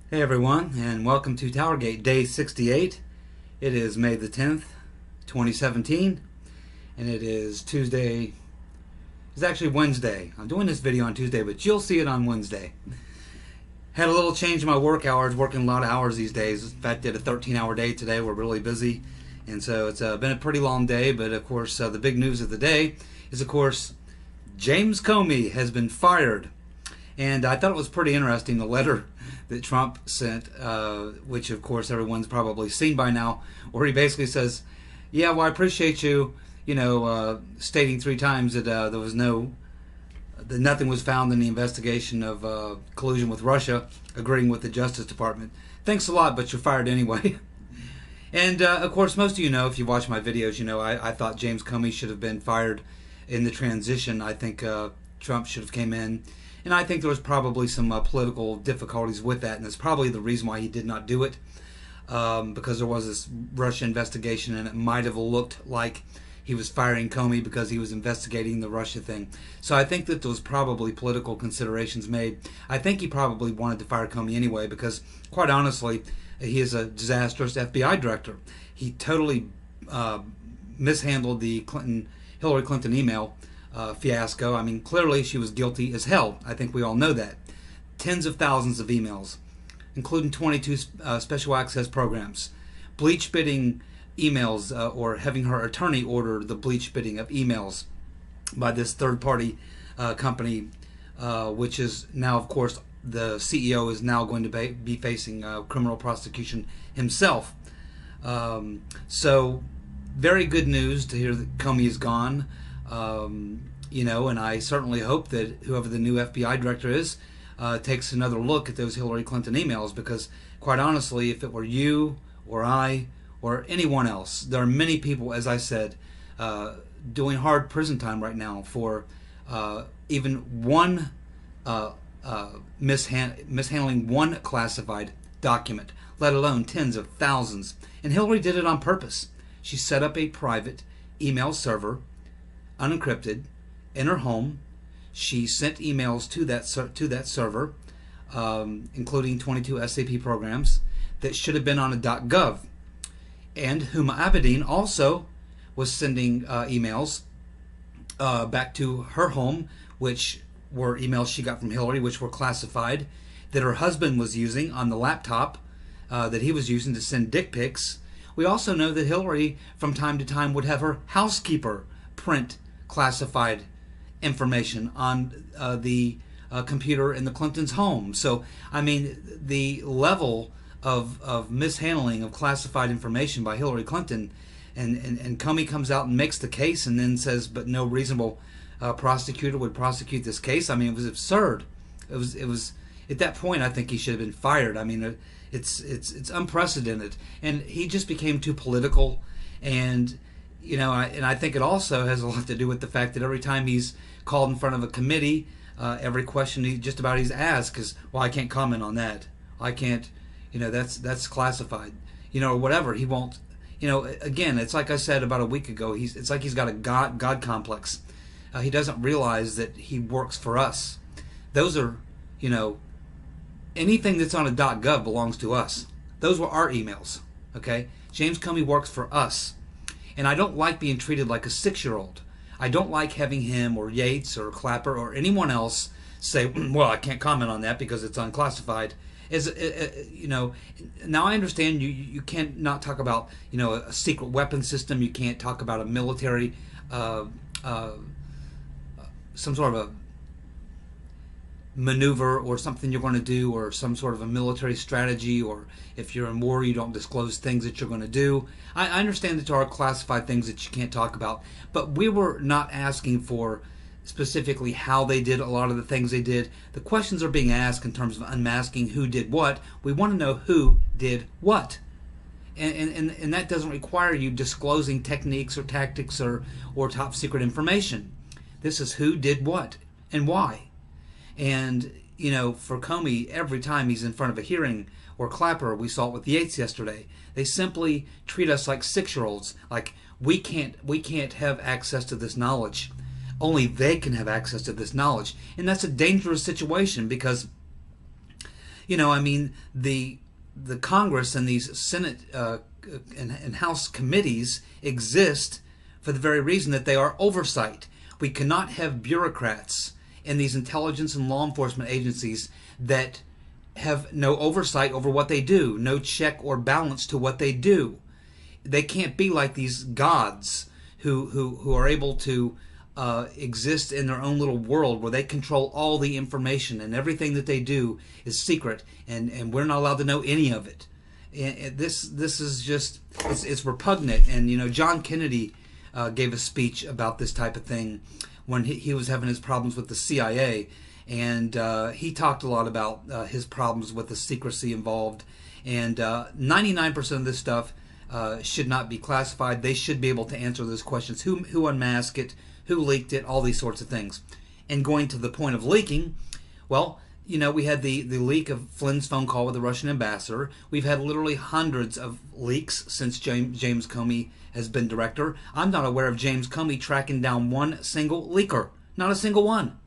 Hey everyone, and welcome to TowerGate Day 68. It is May the 10th, 2017, and it is Tuesday. It's actually Wednesday. I'm doing this video on Tuesday, but you'll see it on Wednesday. Had a little change in my work hours, working a lot of hours these days. In fact, did a 13-hour day today. We're really busy, and so it's been a pretty long day, but of course the big news of the day is, of course, James Comey has been fired. And I thought it was pretty interesting, the letter that Trump sent, which of course everyone's probably seen by now, where he basically says, yeah, well, I appreciate you, stating 3 times that that nothing was found in the investigation of collusion with Russia, agreeing with the Justice Department. Thanks a lot, but you're fired anyway. And of course, most of you know, if you watch my videos, you know I thought James Comey should have been fired in the transition. I think Trump should have came in. And I think there was probably some political difficulties with that, and that's probably the reason why he did not do it, because there was this Russia investigation, and it might have looked like he was firing Comey because he was investigating the Russia thing. So I think that there was probably political considerations made. I think he probably wanted to fire Comey anyway because, quite honestly, he is a disastrous FBI director. He totally mishandled the Hillary Clinton email fiasco. I mean, clearly she was guilty as hell. I think we all know that. Tens of thousands of emails, including 22 special access programs, bleach bidding emails, or having her attorney order the bleach bidding of emails by this third-party company, which is now, of course, the CEO is now going to be facing criminal prosecution himself. So, very good news to hear that Comey is gone. And I certainly hope that whoever the new FBI director is takes another look at those Hillary Clinton emails, because quite honestly, if it were you or I or anyone else, there are many people, as I said, doing hard prison time right now for even one mishandling one classified document, let alone tens of thousands. And Hillary did it on purpose. She set up a private email server, unencrypted, in her home. She sent emails to that server, including 22 SAP programs that should have been on a .gov. And Huma Abedin also was sending emails back to her home, which were emails she got from Hillary, which were classified, that her husband was using on the laptop that he was using to send dick pics. We also know that Hillary, from time to time, would have her housekeeper print classified information on the computer in the Clintons' home. So, I mean, the level of mishandling of classified information by Hillary Clinton, and Comey comes out and makes the case and then says, but no reasonable prosecutor would prosecute this case. I mean, it was absurd. It was at that point, I think he should have been fired. I mean, it's unprecedented, and he just became too political. And I think it also has a lot to do with the fact that every time he's called in front of a committee, every question he's asked is, well, I can't comment on that. I can't, that's classified, or whatever. He won't, again, it's like I said about a week ago, it's like he's got a God complex. He doesn't realize that he works for us. Those are, anything that's on a .gov belongs to us. Those were our emails, okay? James Comey works for us. And I don't like being treated like a 6-year-old. I don't like having him or Yates or Clapper or anyone else say, well, I can't comment on that because it's unclassified. Now I understand you can't not talk about, a secret weapon system. You can't talk about a military, some sort of a maneuver or something you're going to do, or some sort of a military strategy, or if you're in war you don't disclose things that you're going to do. I understand that there are classified things that you can't talk about, but we were not asking for specifically how they did a lot of the things they did. The questions are being asked in terms of unmasking who did what. We want to know who did what. And that doesn't require you disclosing techniques or tactics or top secret information. This is who did what and why. And, for Comey, every time he's in front of a hearing, or Clapper, we saw it with Yates yesterday, they simply treat us like 6-year-olds. Like, we can't have access to this knowledge. Only they can have access to this knowledge. And that's a dangerous situation because, You know, I mean, the Congress and these Senate and House committees exist for the very reason that they are oversight. We cannot have bureaucrats in these intelligence and law enforcement agencies that have no oversight over what they do, no check or balance to what they do. They can't be like these gods who are able to exist in their own little world where they control all the information and everything that they do is secret, and we're not allowed to know any of it. And this is just, it's repugnant. And you know, John Kennedy gave a speech about this type of thing when he was having his problems with the CIA, and he talked a lot about his problems with the secrecy involved. And 99% of this stuff should not be classified. They should be able to answer those questions: who unmasked it, who leaked it, all these sorts of things. And going to the point of leaking, well, you know, we had the leak of Flynn's phone call with the Russian ambassador. We've had literally hundreds of leaks since James Comey has been director. I'm not aware of James Comey tracking down one single leaker. Not a single one.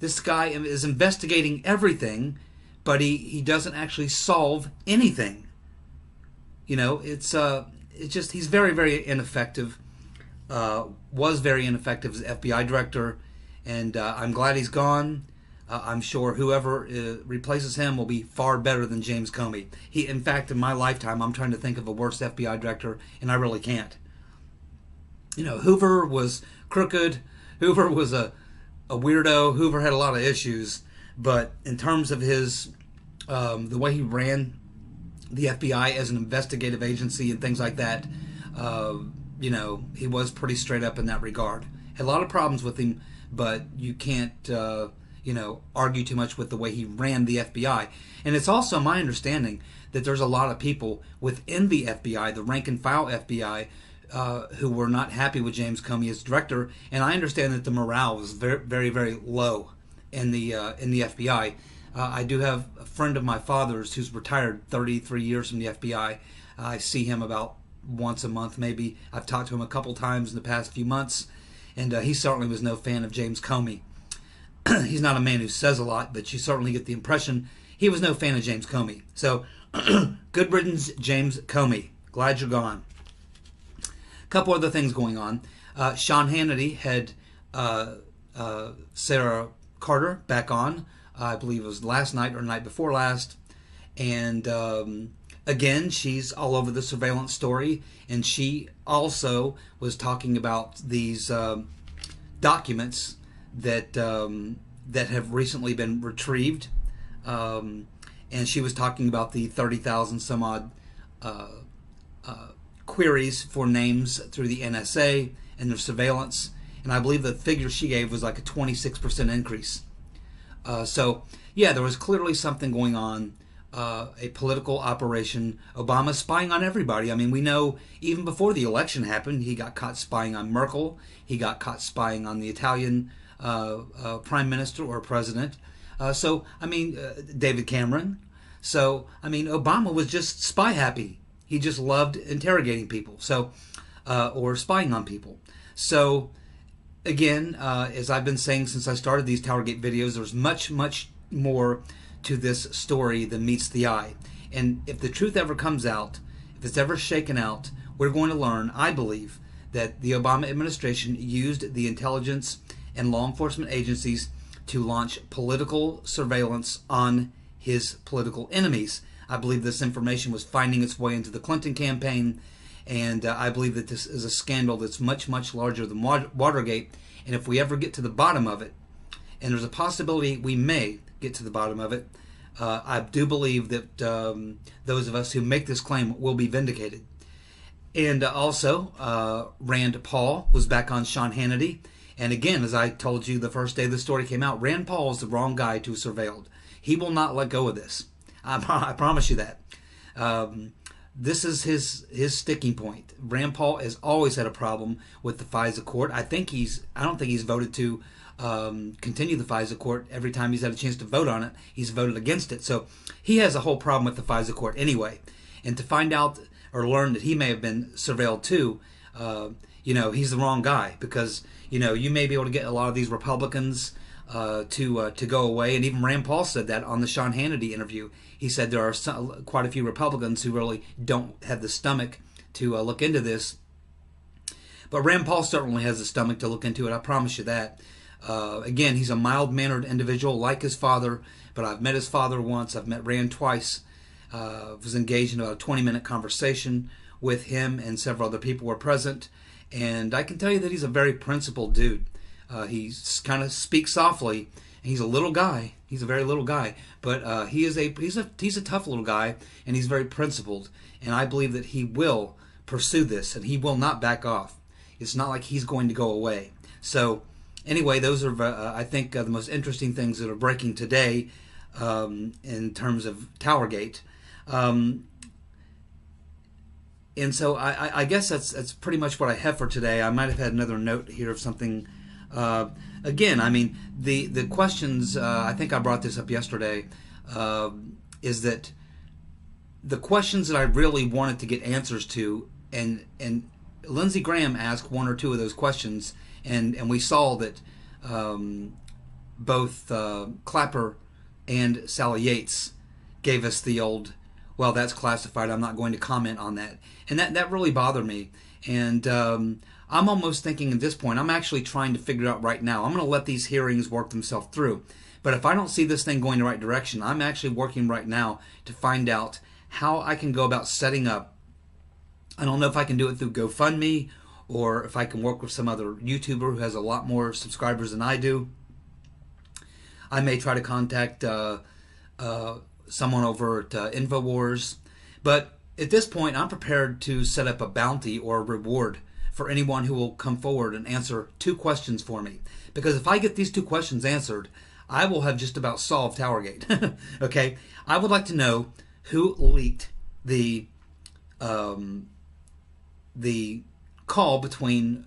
This guy is investigating everything, but he doesn't actually solve anything. You know, it's just, he's very, very ineffective. Was very ineffective as FBI director, and I'm glad he's gone. I'm sure whoever replaces him will be far better than James Comey. In fact, in my lifetime, I'm trying to think of a worse FBI director, and I really can't. You know, Hoover was crooked. Hoover was a weirdo. Hoover had a lot of issues, but in terms of his the way he ran the FBI as an investigative agency and things like that, you know, he was pretty straight up in that regard. Had a lot of problems with him, but you can't you know, argue too much with the way he ran the FBI. And it's also my understanding that there's a lot of people within the FBI, the rank and file FBI, who were not happy with James Comey as director. And I understand that the morale was very, very, very low in the FBI. I do have a friend of my father's who's retired 33 years from the FBI. I see him about once a month, maybe. I've talked to him a couple times in the past few months, and he certainly was no fan of James Comey. He's not a man who says a lot, but you certainly get the impression he was no fan of James Comey. So, good riddance, James Comey. Glad you're gone. A couple other things going on. Sean Hannity had Sarah Carter back on. I believe it was last night or night before last. And again, she's all over the surveillance story. And she also was talking about these documents that that have recently been retrieved, and she was talking about the 30,000 some odd queries for names through the NSA and their surveillance, and I believe the figure she gave was like a 26% increase. So yeah, there was clearly something going on, a political operation. Obama spying on everybody. I mean, we know even before the election happened, he got caught spying on Merkel. He got caught spying on the Italian prime minister or president. So, I mean, David Cameron. So, I mean, Obama was just spy happy. He just loved interrogating people. So, or spying on people. So, again, as I've been saying since I started these TowerGate videos, there's much, much more to this story than meets the eye. And if the truth ever comes out, if it's ever shaken out, we're going to learn, I believe, that the Obama administration used the intelligence and law enforcement agencies to launch political surveillance on his political enemies. I believe this information was finding its way into the Clinton campaign, and I believe that this is a scandal that's much, much larger than Watergate. And if we ever get to the bottom of it, and there's a possibility we may get to the bottom of it, I do believe that those of us who make this claim will be vindicated. And also, Rand Paul was back on Sean Hannity. And again, as I told you the first day the story came out, Rand Paul is the wrong guy to have surveilled. He will not let go of this. I promise you that. This is his sticking point. Rand Paul has always had a problem with the FISA court. I don't think he's voted to continue the FISA court. Every time he's had a chance to vote on it, he's voted against it. So he has a whole problem with the FISA court anyway. And to find out or learn that he may have been surveilled too, you know, he's the wrong guy, because, you know, you may be able to get a lot of these Republicans to go away. And even Rand Paul said that on the Sean Hannity interview. He said there are quite a few Republicans who really don't have the stomach to look into this. But Rand Paul certainly has the stomach to look into it, I promise you that. Again, he's a mild-mannered individual like his father, but I've met his father once. I've met Rand twice. Was engaged in about a 20-minute conversation with him, and several other people were present. And I can tell you that he's a very principled dude. He kind of speaks softly. He's a little guy. He's a very little guy, but he's a tough little guy, and he's very principled. And I believe that he will pursue this, and he will not back off. It's not like he's going to go away. So anyway, those are, I think, the most interesting things that are breaking today in terms of TowerGate. And so I guess that's pretty much what I have for today. I might have had another note here of something. Again, I mean, the questions, I think I brought this up yesterday, is that the questions that I really wanted to get answers to, and Lindsey Graham asked one or two of those questions, and we saw that both Clapper and Sally Yates gave us the old, well, that's classified, I'm not going to comment on that. And that really bothered me. And I'm almost thinking at this point, I'm actually trying to figure out right now, I'm going to let these hearings work themselves through. But if I don't see this thing going the right direction, I'm actually working right now to find out how I can go about setting up. I don't know if I can do it through GoFundMe, or if I can work with some other YouTuber who has a lot more subscribers than I do. I may try to contact someone over at InfoWars. But at this point, I'm prepared to set up a bounty or a reward for anyone who will come forward and answer 2 questions for me. Because if I get these 2 questions answered, I will have just about solved TowerGate. Okay? I would like to know who leaked the call between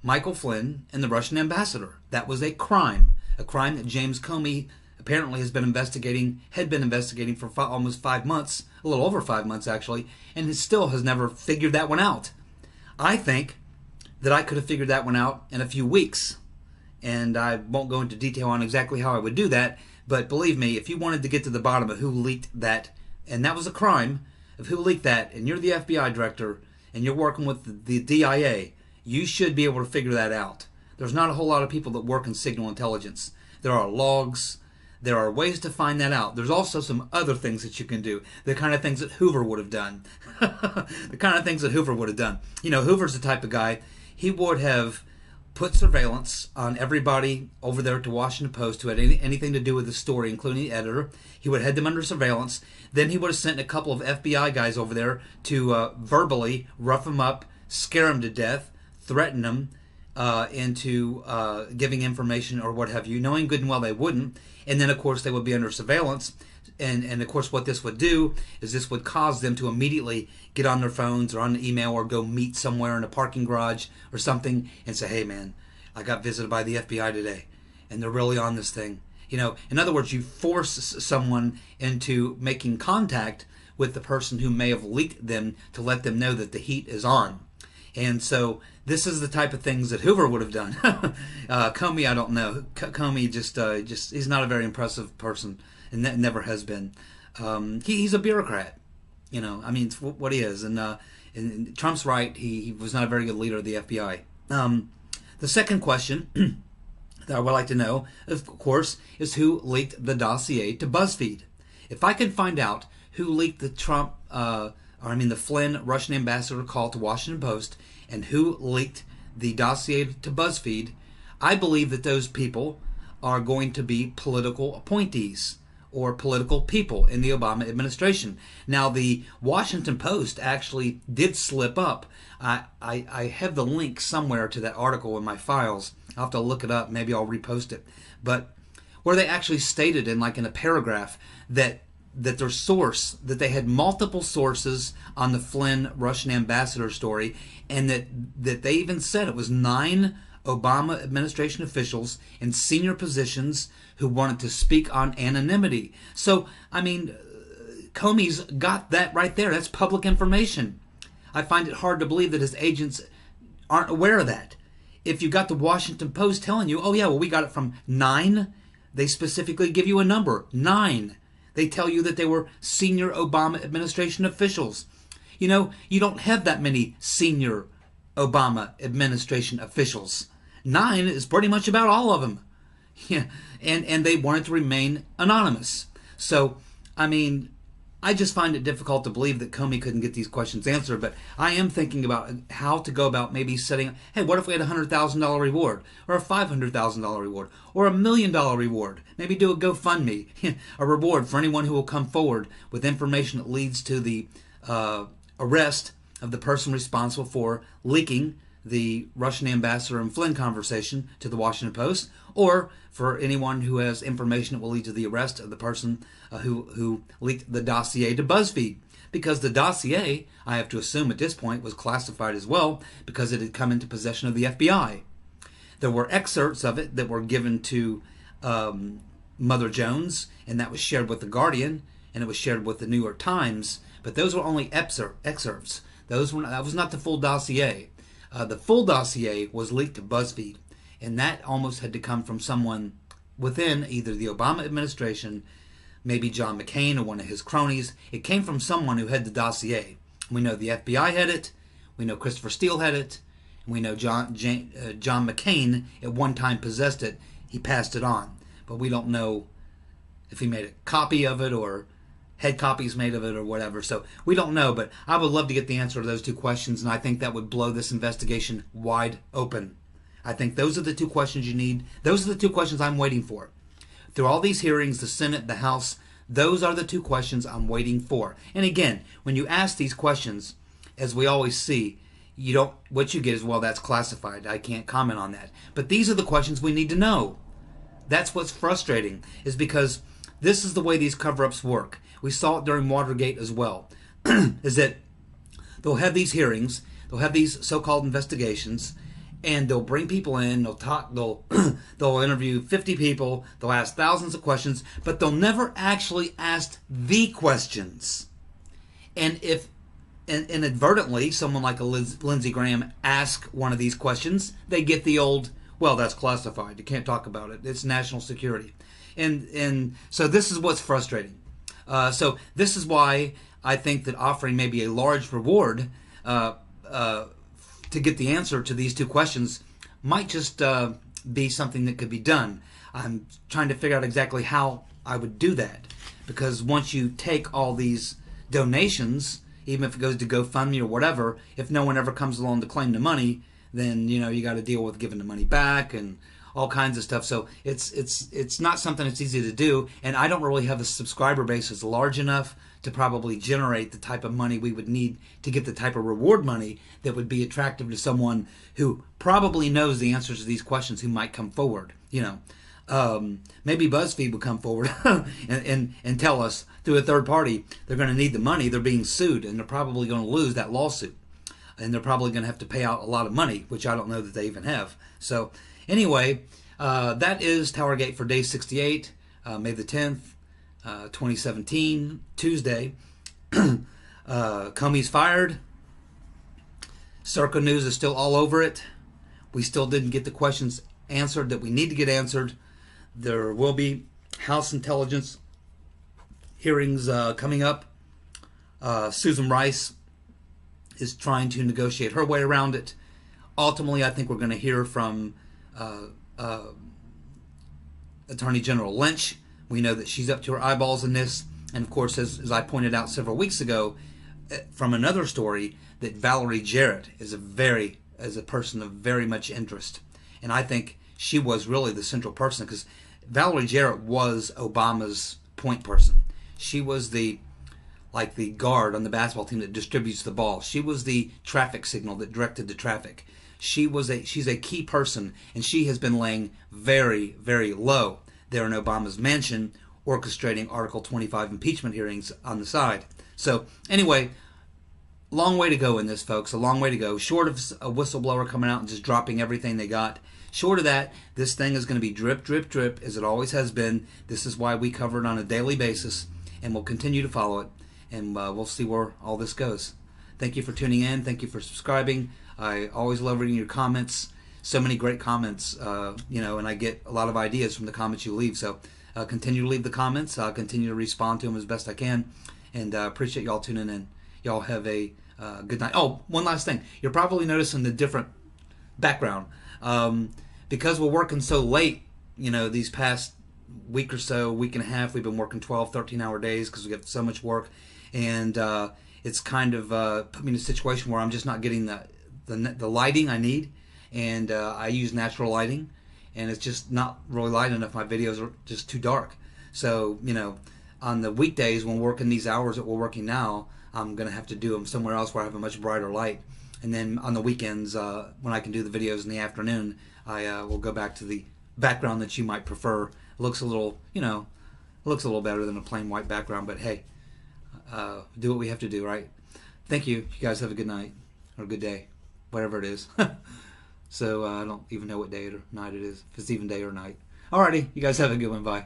Michael Flynn and the Russian ambassador. That was a crime that James Comey apparently had been investigating for almost 5 months, a little over 5 months actually, and still has never figured that one out. I think that I could have figured that one out in a few weeks, and I won't go into detail on exactly how I would do that, but believe me, if you wanted to get to the bottom of who leaked that, and that was a crime, of who leaked that, and you're the FBI director, and you're working with the DIA, you should be able to figure that out. There's not a whole lot of people that work in signal intelligence. There are logs. There are ways to find that out. There's also some other things that you can do. The kind of things that Hoover would have done. The kind of things that Hoover would have done. You know, Hoover's the type of guy, he would have put surveillance on everybody over there at the Washington Post who had anything to do with the story, including the editor. He would have had them under surveillance. Then he would have sent a couple of FBI guys over there to verbally rough them up, scare them to death, threaten them into giving information or what have you, knowing good and well they wouldn't. And then, of course, they would be under surveillance. And of course, what this would do is this would cause them to immediately get on their phones or on the email or go meet somewhere in a parking garage or something and say, hey, man, I got visited by the FBI today, and they're really on this thing. You know, in other words, you force someone into making contact with the person who may have leaked them to let them know that the heat is on. And so this is the type of things that Hoover would have done. Comey, I don't know. Comey just he's not a very impressive person, and never has been. He's a bureaucrat. You know, I mean, it's what he is. And Trump's right. He was not a very good leader of the FBI. The second question that I would like to know, of course, is who leaked the dossier to BuzzFeed. If I can find out who leaked the the Flynn Russian ambassador call to Washington Post and who leaked the dossier to BuzzFeed, I believe that those people are going to be political appointees or political people in the Obama administration. Now, the Washington Post actually did slip up. I have the link somewhere to that article in my files. I'll have to look it up. Maybe I'll repost it. But where they actually stated in a paragraph that their source, that they had multiple sources on the Flynn Russian ambassador story, and that they even said it was 9 Obama administration officials in senior positions who wanted to speak on anonymity. So, I mean, Comey's got that right there. That's public information. I find it hard to believe that his agents aren't aware of that. if you got the Washington Post telling you, oh yeah, well, we got it from 9, they specifically give you a number, 9. They tell you that they were senior Obama administration officials. You know, you don't have that many senior Obama administration officials. 9 is pretty much about all of them. Yeah, and they wanted to remain anonymous. So, I mean, I just find it difficult to believe that Comey couldn't get these questions answered, but I am thinking about how to go about maybe setting, hey, what if we had a $100,000 reward, or a $500,000 reward, or $1 million reward? Maybe do a GoFundMe, a reward for anyone who will come forward with information that leads to the arrest of the person responsible for leaking the Russian ambassador and Flynn conversation to the Washington Post, or for anyone who has information that will lead to the arrest of the person who leaked the dossier to BuzzFeed. Because the dossier, I have to assume at this point, was classified as well because it had come into possession of the FBI. There were excerpts of it that were given to Mother Jones, and that was shared with The Guardian, and it was shared with the New York Times, but those were only excerpts. That was not the full dossier. The full dossier was leaked to BuzzFeed, and that almost had to come from someone within either the Obama administration, maybe John McCain or one of his cronies. It came from someone who had the dossier. We know the FBI had it, we know Christopher Steele had it, and we know John McCain at one time possessed it. He passed it on, but we don't know if he made a copy of it or had copies made of it or whatever. So we don't know, but I would love to get the answer to those two questions, and I think that would blow this investigation wide open. I think those are the two questions you need. Those are the two questions I'm waiting for. Through all these hearings, the Senate, the House, those are the two questions I'm waiting for. And again, when you ask these questions, as we always see, what you get is, well, that's classified. I can't comment on that. But these are the questions we need to know. That's what's frustrating, is because this is the way these cover-ups work. We saw it during Watergate as well, is that they'll have these hearings, they'll have these so-called investigations, and they'll bring people in, they'll talk, they'll interview 50 people, they'll ask thousands of questions, but they'll never actually ask the questions. And if inadvertently someone like a Lindsey Graham asks one of these questions, they get the old, well, that's classified, you can't talk about it, it's national security. And so this is what's frustrating. So this is why I think that offering maybe a large reward to get the answer to these two questions might just be something that could be done. I'm trying to figure out exactly how I would do that, because once you take all these donations, even if it goes to GoFundMe or whatever, if no one ever comes along to claim the money, then you got to deal with giving the money back and all kinds of stuff. So it's not something that's easy to do, and I don't really have a subscriber base that's large enough to probably generate the type of money we would need to get the type of reward money that would be attractive to someone who probably knows the answers to these questions, who might come forward. Maybe BuzzFeed would come forward and tell us through a third party they're going to need the money. They're being sued, and they're probably going to lose that lawsuit, and they're probably going to have to pay out a lot of money, which I don't know that they even have. So anyway, that is TowerGate for day 68, May the 10th, 2017, Tuesday. Comey's fired. Circa News is still all over it. We still didn't get the questions answered that we need to get answered. There will be House Intelligence hearings coming up. Susan Rice is trying to negotiate her way around it. Ultimately, I think we're going to hear from Attorney General Lynch. We know that she's up to her eyeballs in this. And of course, as I pointed out several weeks ago from another story, that Valerie Jarrett is a person of very much interest. And I think she was really the central person, because Valerie Jarrett was Obama's point person. She was the guard on the basketball team that distributes the ball. She was the traffic signal that directed the traffic. She's a key person, and she has been laying very, very low there in Obama's mansion, orchestrating Article 25 impeachment hearings on the side. So anyway, long way to go in this, folks. A long way to go. Short of a whistleblower coming out and just dropping everything they got, short of that, this thing is going to be drip, drip, drip, as it always has been. This is why we cover it on a daily basis, and we'll continue to follow it, and we'll see where all this goes. Thank you for tuning in. Thank you for subscribing. I always love reading your comments. so many great comments, you know, and I get a lot of ideas from the comments you leave. So continue to leave the comments. I'll continue to respond to them as best I can, and appreciate y'all tuning in. Y'all have a good night. Oh, one last thing. You're probably noticing the different background. Because we're working so late, you know, these past week or so, week and a half, we've been working 12, 13-hour days because we have so much work. And it's kind of put me in a situation where I'm just not getting the lighting I need. And I use natural lighting, and it's just not really light enough. My videos are just too dark. So, you know, on the weekdays when we're working these hours that we're working now, I'm going to have to do them somewhere else where I have a much brighter light. And then on the weekends, when I can do the videos in the afternoon, I will go back to the background that you might prefer. It looks a little, you know, looks a little better than a plain white background. But hey, do what we have to do, right? Thank you. You guys have a good night or a good day, whatever it is. So I don't even know what day or night it is, if it's even day or night. Alrighty, you guys have a good one. Bye.